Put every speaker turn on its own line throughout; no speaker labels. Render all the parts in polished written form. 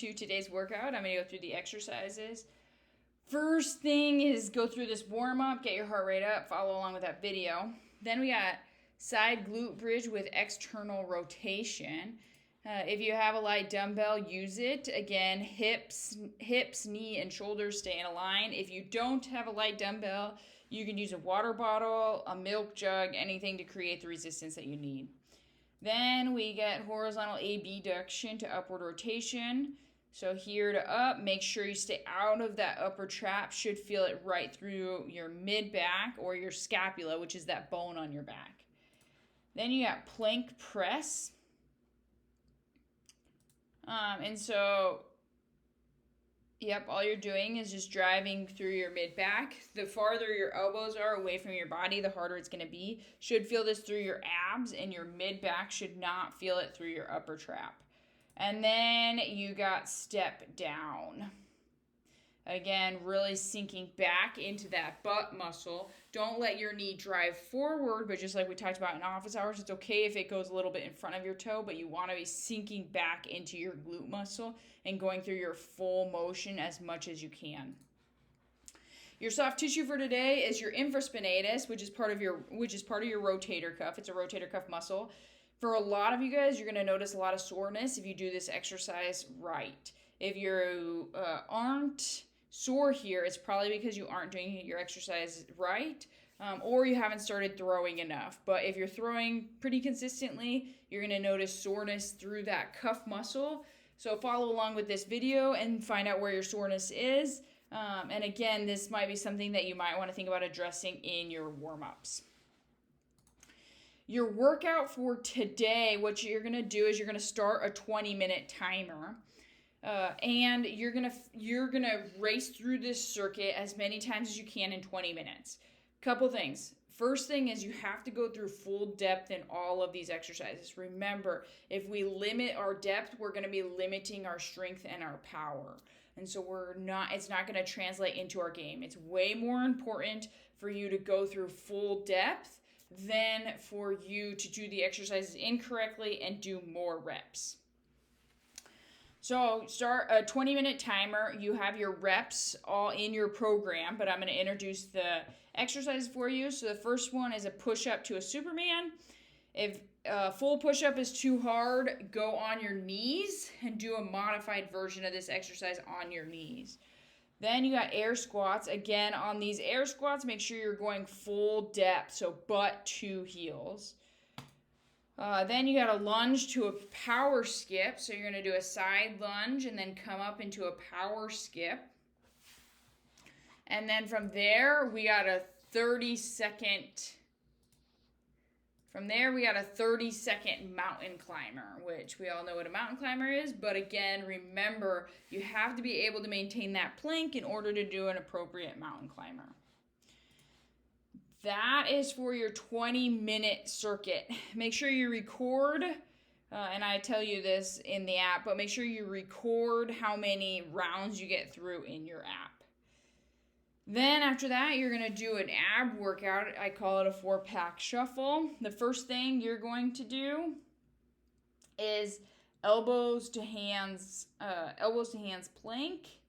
To today's workout. I'm going to go through the exercises. First thing is go through this warm up, get your heart rate up, follow along with that video. Then we got side glute bridge with external rotation. If you have a light dumbbell, use it. Again, hips, knee, and shoulders stay in a line. If you don't have a light dumbbell, you can use a water bottle, a milk jug, anything to create the resistance that you need. Then we get horizontal abduction to upward rotation. So here to up, make sure you stay out of that upper trap. Should feel it right through your mid-back or your scapula, which is that bone on your back. Then you got plank press. All you're doing is just driving through your mid-back. The farther your elbows are away from your body, the harder it's going to be. Should feel this through your abs, and your mid-back should not feel it through your upper trap. And then you got step down. Again, really sinking back into that butt muscle. Don't let your knee drive forward, but just like we talked about in office hours, it's okay if it goes a little bit in front of your toe, but you want to be sinking back into your glute muscle and going through your full motion as much as you can. Your soft tissue for today is your infraspinatus, which is part of your rotator cuff. It's a rotator cuff muscle. For a lot of you guys, you're going to notice a lot of soreness if you do this exercise right. If you aren't sore here, it's probably because you aren't doing your exercise right, or you haven't started throwing enough. But if you're throwing pretty consistently, you're going to notice soreness through that cuff muscle. So follow along with this video and find out where your soreness is. And again, this might be something that you might want to think about addressing in your warm-ups. Your workout for today, what you're going to do is you're going to start a 20-minute timer. And you're gonna race through this circuit as many times as you can in 20 minutes. Couple things. First thing is you have to go through full depth in all of these exercises. Remember, if we limit our depth, we're going to be limiting our strength and our power. And so it's not going to translate into our game. It's way more important for you to go through full depth than for you to do the exercises incorrectly and do more reps. So start a 20-minute timer. You have your reps all in your program, but I'm going to introduce the exercises for you. So the first one is a push-up to a Superman. If a full push-up is too hard, go on your knees and do a modified version of this exercise on your knees. Then you got air squats. Again, on these air squats, make sure you're going full depth, so butt to heels. Then you got a lunge to a power skip. So you're going to do a side lunge and then come up into a power skip. And then from there, we got a 30-second mountain climber, which we all know what a mountain climber is. But again, remember, you have to be able to maintain that plank in order to do an appropriate mountain climber. That is for your 20-minute circuit. Make sure you record, and I tell you this in the app, but make sure you record how many rounds you get through in your app. Then after that, you're going to do an ab workout. I call it a 4-pack shuffle. The first thing you're going to do is elbows to hands plank.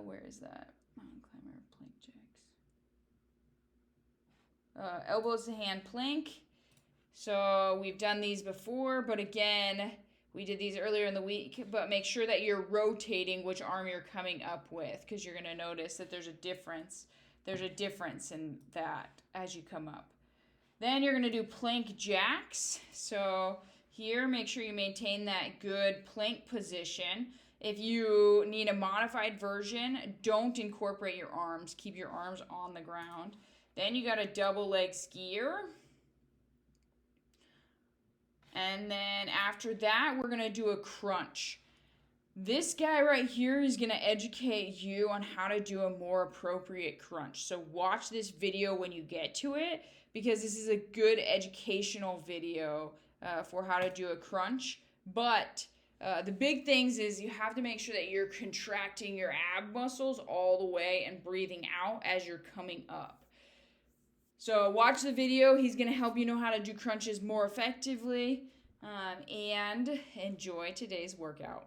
Where is that? Mountain climber plank jacks. Elbows to hand plank. So we've done these before, but again, we did these earlier in the week, but make sure that you're rotating which arm you're coming up with, because you're going to notice that there's a difference. There's a difference in that as you come up. Then you're going to do plank jacks. So here, make sure you maintain that good plank position. If you need a modified version, don't incorporate your arms. Keep your arms on the ground. Then you got a double leg skier. And then after that, we're going to do a crunch. This guy right here is going to educate you on how to do a more appropriate crunch. So watch this video when you get to it, because this is a good educational video for how to do a crunch. But the big things is you have to make sure that you're contracting your ab muscles all the way and breathing out as you're coming up. So watch the video. He's going to help you know how to do crunches more effectively, and enjoy today's workout.